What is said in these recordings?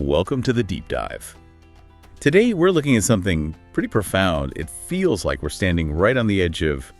Welcome to the deep dive. Today we're looking at something pretty profound. It feels like we're standing right on the edge of,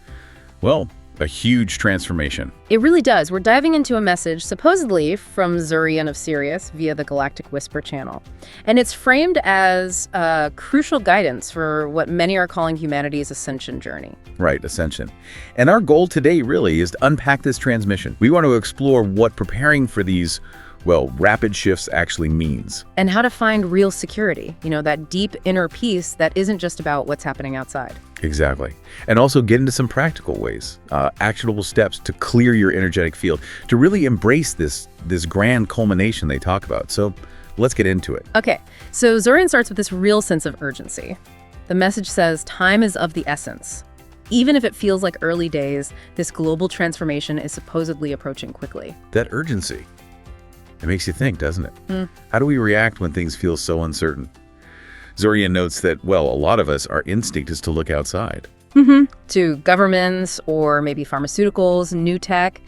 well, a huge transformation. It really does. We're diving into a message supposedly from Zørrion Of Sirius via the Galactic Whisper channel. And it's framed as crucial guidance for what many are calling humanity's ascension journey. Right, ascension. And our goal today really is to unpack this transmission. We want to explore what preparing for these, well, rapid shifts actually means. And how to find real security, that deep inner peace that isn't just about what's happening outside. Exactly. And also get into some practical ways, actionable steps to clear your energetic field, to really embrace this grand culmination they talk about. So let's get into it. Okay, so Zørrion starts with this real sense of urgency. The message says time is of the essence. Even if it feels like early days, this global transformation is supposedly approaching quickly. That urgency. It makes you think, doesn't it? How do we react when things feel so uncertain? Zørrion notes that, well, a lot of us, our instinct is to look outside. To governments or maybe pharmaceuticals, new tech,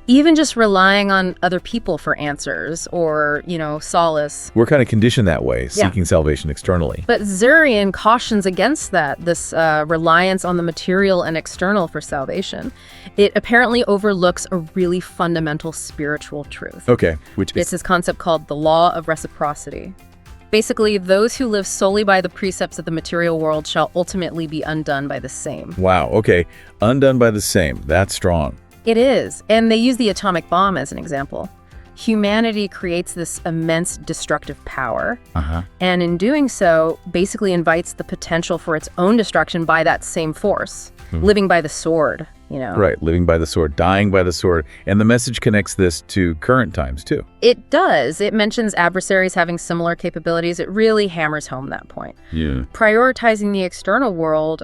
even just relying on other people for answers or, solace. We're kind of conditioned that way, seeking salvation externally. But Zørrion cautions against that, this reliance on the material and external for salvation. It apparently overlooks a really fundamental spiritual truth. Okay, which is? It's this concept called the law of reciprocity. Basically, those who live solely by the precepts of the material world shall ultimately be undone by the same. Wow, okay. Undone by the same. That's strong. It is, and they use the atomic bomb as an example. Humanity creates this immense destructive power, and in doing so, basically invites the potential for its own destruction by that same force, living by the sword, Right, living by the sword, dying by the sword, and the message connects this to current times, too. It does. It mentions adversaries having similar capabilities. It really hammers home that point. Yeah. Prioritizing the external world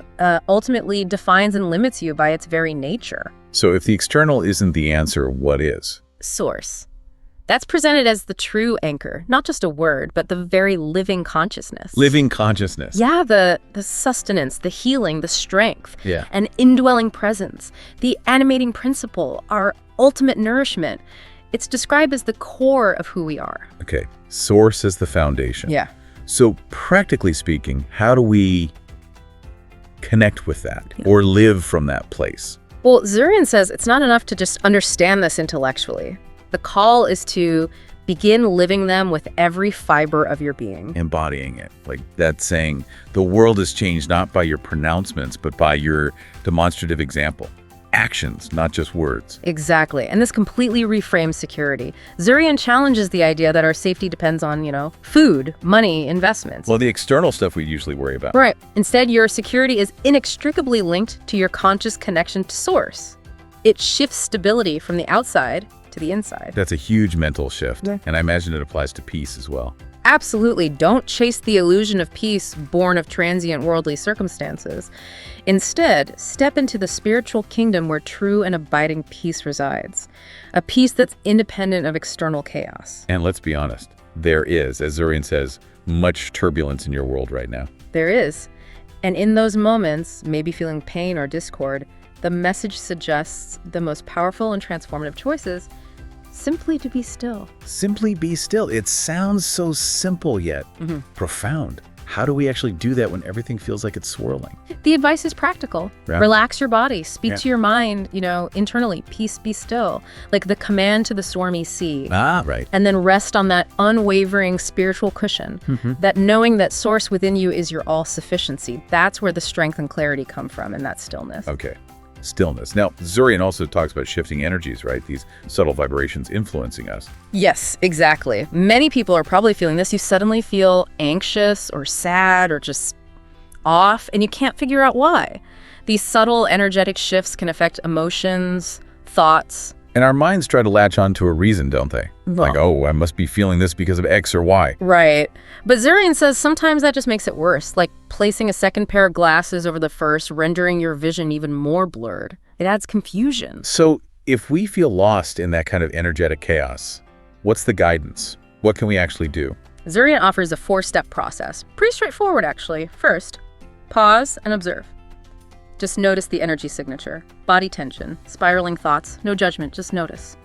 ultimately defines and limits you by its very nature. So if the external isn't the answer, what is? Source. That's presented as the true anchor, not just a word, but the very living consciousness. Living consciousness. Yeah, the sustenance, the healing, the strength, Yeah. an indwelling presence, the animating principle, our ultimate nourishment. It's described as the core of who we are. Okay, source is the foundation. Yeah. So practically speaking, how do we connect with that or live from that place? Well, Zørrion says it's not enough to just understand this intellectually. The call is to begin living them with every fiber of your being. Embodying it. Like that saying, the world is changed not by your pronouncements, but by your demonstrative example. Actions, not just words. Exactly. And this completely reframes security. Zørrion challenges the idea that our safety depends on, food, money, investments. Well, the external stuff we usually worry about. Right. Instead, your security is inextricably linked to your conscious connection to source. It shifts stability from the outside to the inside. That's a huge mental shift. Yeah. And I imagine it applies to peace as well. Absolutely. Don't chase the illusion of peace born of transient worldly circumstances. Instead, step into the spiritual kingdom where true and abiding peace resides. A peace that's independent of external chaos. And let's be honest, there is, as Zørrion says, much turbulence in your world right now. There is. And in those moments, maybe feeling pain or discord, the message suggests the most powerful and transformative choices simply to be still. Simply be still. It sounds so simple yet profound. How do we actually do that when everything feels like it's swirling? The advice is practical. Yeah. Relax your body. Speak to your mind, internally. Peace, be still. Like the command to the stormy sea. Right. And then rest on that unwavering spiritual cushion. That knowing that source within you is your all-sufficiency. That's where the strength and clarity come from, in that stillness. Okay. Stillness. Now, Zørrion also talks about shifting energies, right? These subtle vibrations influencing us. Yes, exactly. Many people are probably feeling this. You suddenly feel anxious or sad or just off, and you can't figure out why. These subtle energetic shifts can affect emotions, thoughts. And our minds try to latch on to a reason, don't they? Like, oh, I must be feeling this because of X or Y. Right. But Zørrion says sometimes that just makes it worse, like placing a second pair of glasses over the first, rendering your vision even more blurred. It adds confusion. So if we feel lost in that kind of energetic chaos, what's the guidance? What can we actually do? Zørrion offers a 4-step process. Pretty straightforward, actually. First, pause and observe. Just notice the energy signature, body tension, spiraling thoughts, no judgment, just notice.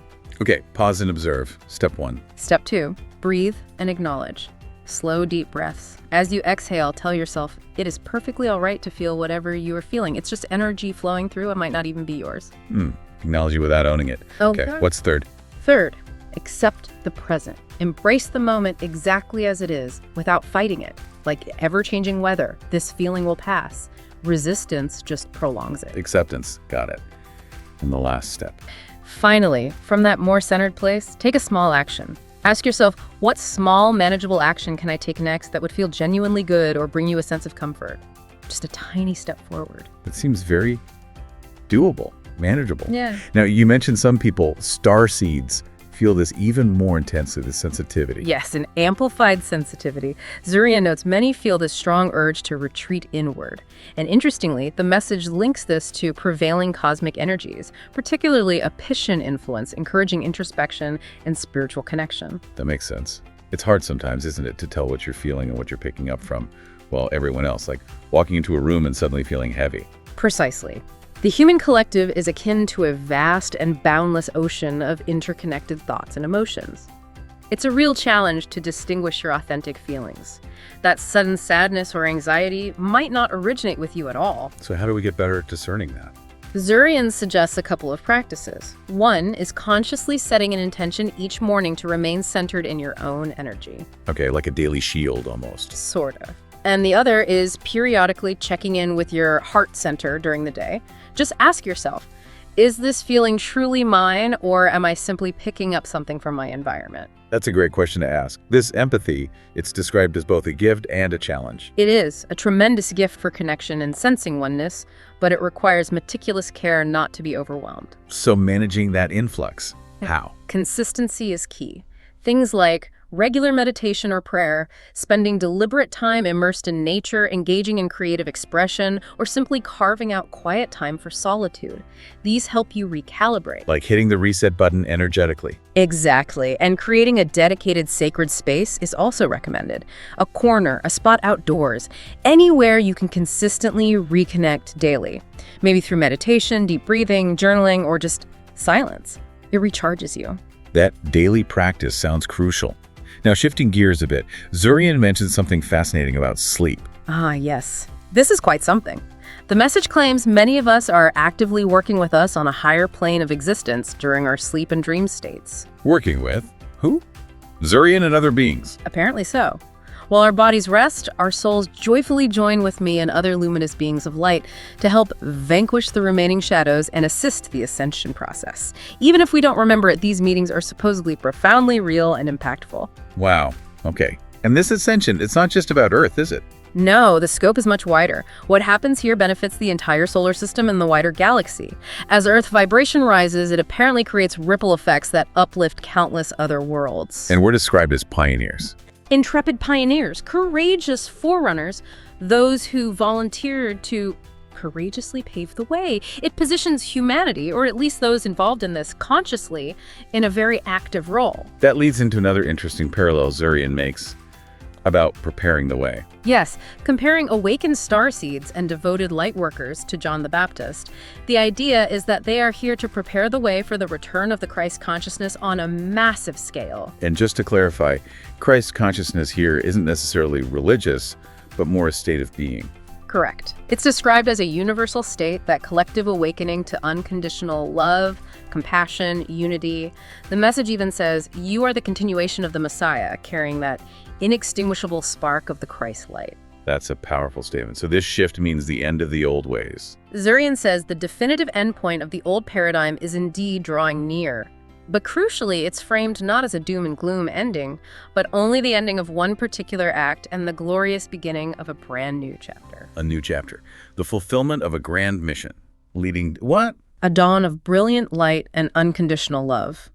Okay, pause and observe. Step 1. Step 2, breathe and acknowledge. Slow, deep breaths. As you exhale, tell yourself it is perfectly all right to feel whatever you are feeling. It's just energy flowing through. It might not even be yours. Acknowledge it without owning it. Okay, what's third? Third, accept the present. Embrace the moment exactly as it is without fighting it. Like ever-changing weather, this feeling will pass. Resistance just prolongs it. Acceptance. Got it. And the last step. Finally, from that more centered place, take a small action. Ask yourself, what small, manageable action can I take next that would feel genuinely good or bring you a sense of comfort? Just a tiny step forward. It seems very doable, manageable. Yeah. Now, you mentioned some people, starseeds, feel this even more intensely, the sensitivity. Yes, an amplified sensitivity. Zørrion notes many feel this strong urge to retreat inward. And interestingly, the message links this to prevailing cosmic energies, particularly a Piscean influence, encouraging introspection and spiritual connection. That makes sense. It's hard sometimes, isn't it, to tell what you're feeling and what you're picking up from, well, everyone else, like walking into a room and suddenly feeling heavy. Precisely. The human collective is akin to a vast and boundless ocean of interconnected thoughts and emotions. It's a real challenge to distinguish your authentic feelings. That sudden sadness or anxiety might not originate with you at all. So how do we get better at discerning that? Zørrion suggests a couple of practices. One is consciously setting an intention each morning to remain centered in your own energy. Okay, like a daily shield almost. Sort of. And the other is periodically checking in with your heart center during the day. Just ask yourself, is this feeling truly mine, or am I simply picking up something from my environment? That's a great question to ask. This empathy, it's described as both a gift and a challenge. It is a tremendous gift for connection and sensing oneness, but it requires meticulous care not to be overwhelmed. So managing that influx, how? Consistency is key. Things like regular meditation or prayer, spending deliberate time immersed in nature, engaging in creative expression, or simply carving out quiet time for solitude. These help you recalibrate. Like hitting the reset button energetically. Exactly. And creating a dedicated sacred space is also recommended. A corner, a spot outdoors, anywhere you can consistently reconnect daily. Maybe through meditation, deep breathing, journaling, or just silence. It recharges you. That daily practice sounds crucial. Now, shifting gears a bit, Zørrion mentioned something fascinating about sleep. Ah, yes. This is quite something. The message claims many of us are actively working with us on a higher plane of existence during our sleep and dream states. Working with? Who? Zørrion and other beings. Apparently so. While our bodies rest, our souls joyfully join with me and other luminous beings of light to help vanquish the remaining shadows and assist the ascension process. Even if we don't remember it, these meetings are supposedly profoundly real and impactful. Wow. Okay. And this ascension, it's not just about Earth, is it? No, the scope is much wider. What happens here benefits the entire solar system and the wider galaxy. As Earth vibration rises, it apparently creates ripple effects that uplift countless other worlds. And we're described as pioneers. Intrepid pioneers, courageous forerunners, those who volunteered to courageously pave the way. It positions humanity, or at least those involved in this consciously, in a very active role. That leads into another interesting parallel Zørrion makes about preparing the way. Yes, comparing awakened starseeds and devoted light workers to John the Baptist, the idea is that they are here to prepare the way for the return of the Christ consciousness on a massive scale. And just to clarify, Christ consciousness here isn't necessarily religious, but more a state of being. Correct. It's described as a universal state, that collective awakening to unconditional love, compassion, unity. The message even says, you are the continuation of the Messiah, carrying that inextinguishable spark of the Christ light. That's a powerful statement. So this shift means the end of the old ways. Zørrion says the definitive endpoint of the old paradigm is indeed drawing near. But crucially, it's framed not as a doom and gloom ending, but only the ending of one particular act and the glorious beginning of a brand new chapter. A new chapter. The fulfillment of a grand mission. Leading to what? A dawn of brilliant light and unconditional love.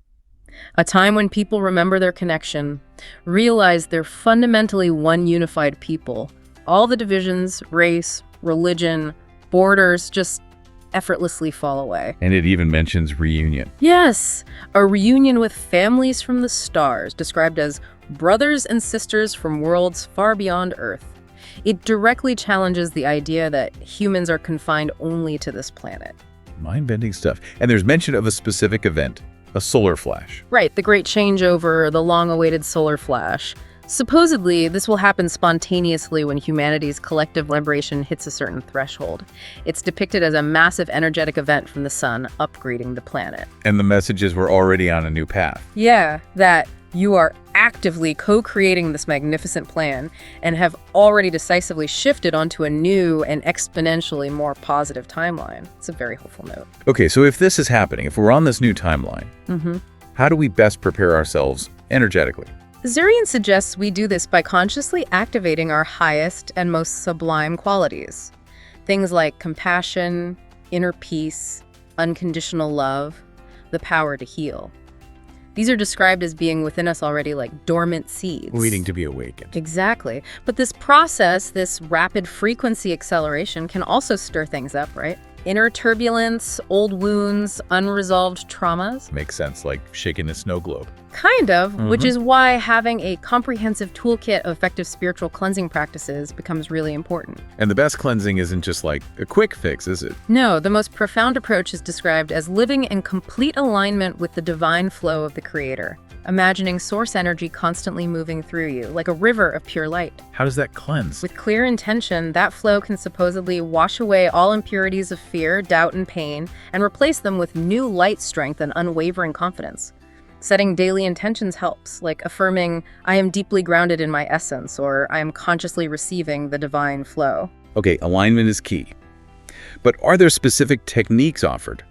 A time when people remember their connection, realize they're fundamentally one unified people. All the divisions, race, religion, borders just effortlessly fall away. And it even mentions reunion. Yes, a reunion with families from the stars, described as brothers and sisters from worlds far beyond Earth. It directly challenges the idea that humans are confined only to this planet. Mind-bending stuff. And there's mention of a specific event, a solar flash. Right, the great changeover, the long-awaited solar flash. Supposedly, this will happen spontaneously when humanity's collective liberation hits a certain threshold. It's depicted as a massive energetic event from the sun, upgrading the planet. And the message is we're already on a new path. Yeah, that you are actively co-creating this magnificent plan and have already decisively shifted onto a new and exponentially more positive timeline. It's a very hopeful note. Okay, so if this is happening, if we're on this new timeline, how do we best prepare ourselves energetically? Zørrion suggests we do this by consciously activating our highest and most sublime qualities. Things like compassion, inner peace, unconditional love, the power to heal. These are described as being within us already like dormant seeds. Waiting to be awakened. Exactly. But this process, this rapid frequency acceleration, can also stir things up, right? Inner turbulence, old wounds, unresolved traumas. Makes sense, like shaking a snow globe. Kind of, which is why having a comprehensive toolkit of effective spiritual cleansing practices becomes really important. And the best cleansing isn't just like a quick fix, is it? No, the most profound approach is described as living in complete alignment with the divine flow of the Creator, imagining source energy constantly moving through you, like a river of pure light. How does that cleanse? With clear intention, that flow can supposedly wash away all impurities of fear, doubt, and pain, and replace them with new light strength and unwavering confidence. Setting daily intentions helps, like affirming, I am deeply grounded in my essence, or I am consciously receiving the divine flow. Okay, alignment is key. But are there specific techniques offered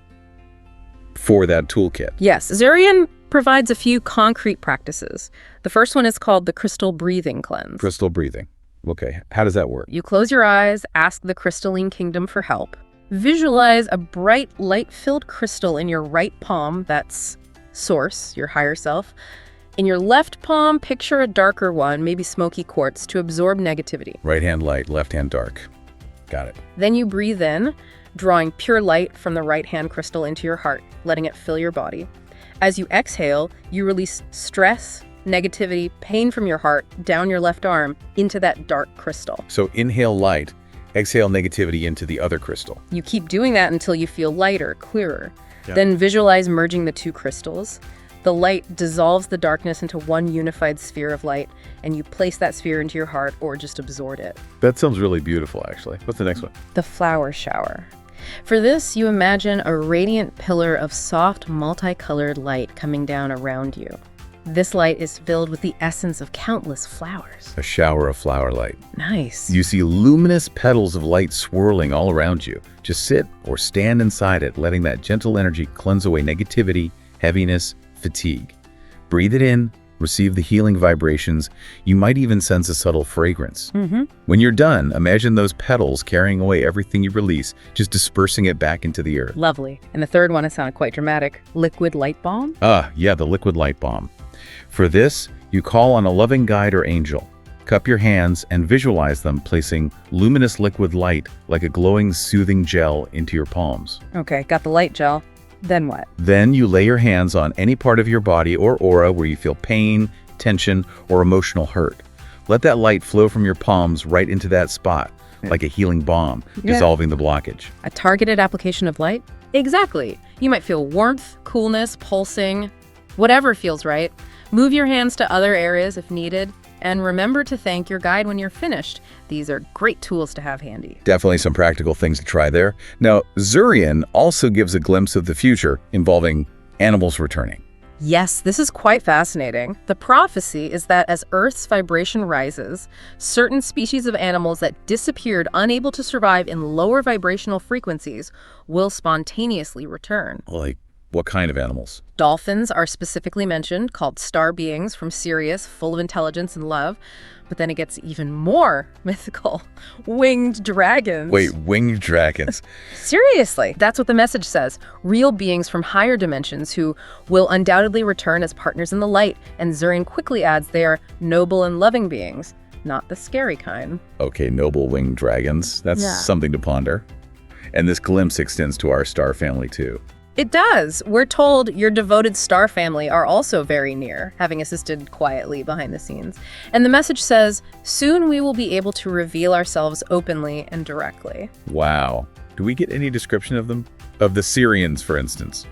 for that toolkit? Yes, Zørrion provides a few concrete practices. The first one is called the crystal breathing cleanse. Crystal breathing. Okay, how does that work? You close your eyes, ask the crystalline kingdom for help. Visualize a bright, light-filled crystal in your right palm, that's source, your higher self. In your left palm, picture a darker one, maybe smoky quartz, to absorb negativity. Right hand light, left hand dark. Got it. Then you breathe in, drawing pure light from the right hand crystal into your heart, letting it fill your body. As you exhale, you release stress, negativity, pain from your heart, down your left arm, into that dark crystal. So inhale light, exhale negativity into the other crystal. You keep doing that until you feel lighter, clearer. Then visualize merging the two crystals. The light dissolves the darkness into one unified sphere of light, and you place that sphere into your heart or just absorb it. That sounds really beautiful, actually. What's the next one? The flower shower. For this, you imagine a radiant pillar of soft, multicolored light coming down around you. This light is filled with the essence of countless flowers. A shower of flower light. Nice. You see luminous petals of light swirling all around you. Just sit or stand inside it, letting that gentle energy cleanse away negativity, heaviness, fatigue. Breathe it in, receive the healing vibrations. You might even sense a subtle fragrance. When you're done, imagine those petals carrying away everything you release, just dispersing it back into the earth. Lovely. And the third one, it sounded quite dramatic. Liquid light balm? Yeah, the liquid light balm. For this, you call on a loving guide or angel. Cup your hands and visualize them placing luminous liquid light like a glowing, soothing gel into your palms. Okay, got the light gel. Then what? Then you lay your hands on any part of your body or aura where you feel pain, tension, or emotional hurt. Let that light flow from your palms right into that spot, like a healing balm, dissolving the blockage. A targeted application of light? Exactly. You might feel warmth, coolness, pulsing, whatever feels right. Move your hands to other areas if needed, and remember to thank your guide when you're finished. These are great tools to have handy. Definitely some practical things to try there. Now, Zørrion also gives a glimpse of the future involving animals returning. Yes, this is quite fascinating. The prophecy is that as Earth's vibration rises, certain species of animals that disappeared unable to survive in lower vibrational frequencies will spontaneously return. Like, what kind of animals? Dolphins are specifically mentioned, called star beings from Sirius, full of intelligence and love. But then it gets even more mythical. Winged dragons. Wait, winged dragons? Seriously, that's what the message says. Real beings from higher dimensions who will undoubtedly return as partners in the light. And Zørrion quickly adds they are noble and loving beings, not the scary kind. Okay, noble winged dragons. That's something to ponder. And this glimpse extends to our star family too. It does. We're told your devoted star family are also very near, having assisted quietly behind the scenes. And the message says, soon we will be able to reveal ourselves openly and directly. Wow. Do we get any description of them? Of the Sirians, for instance?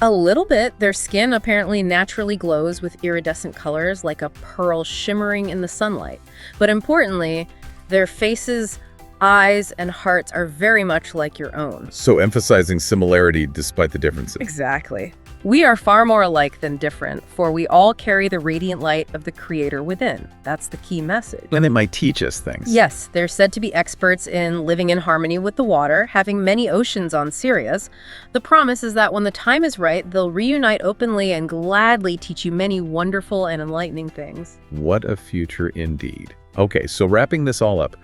A little bit. Their skin apparently naturally glows with iridescent colors like a pearl shimmering in the sunlight. But importantly, their faces, eyes, and hearts are very much like your own. So emphasizing similarity despite the differences. Exactly. We are far more alike than different, for we all carry the radiant light of the Creator within. That's the key message. And it might teach us things. Yes, they're said to be experts in living in harmony with the water, having many oceans on Sirius. The promise is that when the time is right, they'll reunite openly and gladly teach you many wonderful and enlightening things. What a future indeed. Okay, so wrapping this all up,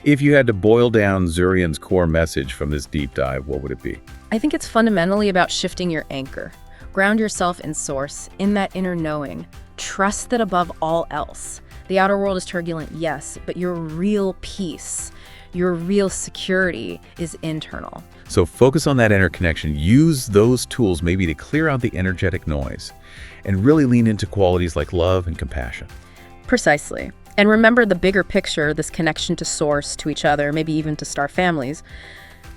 if you had to boil down Zørrion's core message from this deep dive, what would it be? I think it's fundamentally about shifting your anchor. Ground yourself in source, in that inner knowing. Trust that above all else, the outer world is turbulent, yes, but your real peace, your real security is internal. So focus on that inner connection. Use those tools maybe to clear out the energetic noise and really lean into qualities like love and compassion. Precisely. And remember the bigger picture, this connection to source, to each other, maybe even to star families.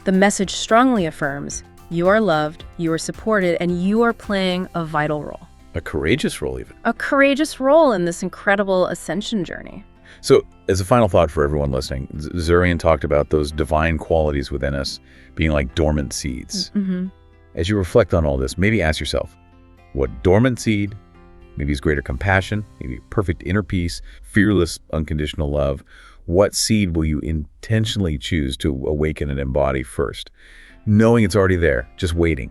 The message strongly affirms you are loved, you are supported, and you are playing a vital role. A courageous role even. A courageous role in this incredible ascension journey. So as a final thought for everyone listening, Zørrion talked about those divine qualities within us being like dormant seeds. Mm-hmm. As you reflect on all this, maybe ask yourself, what dormant seed, maybe is greater compassion, maybe perfect inner peace, fearless, unconditional love, what seed will you intentionally choose to awaken and embody first? Knowing it's already there, just waiting.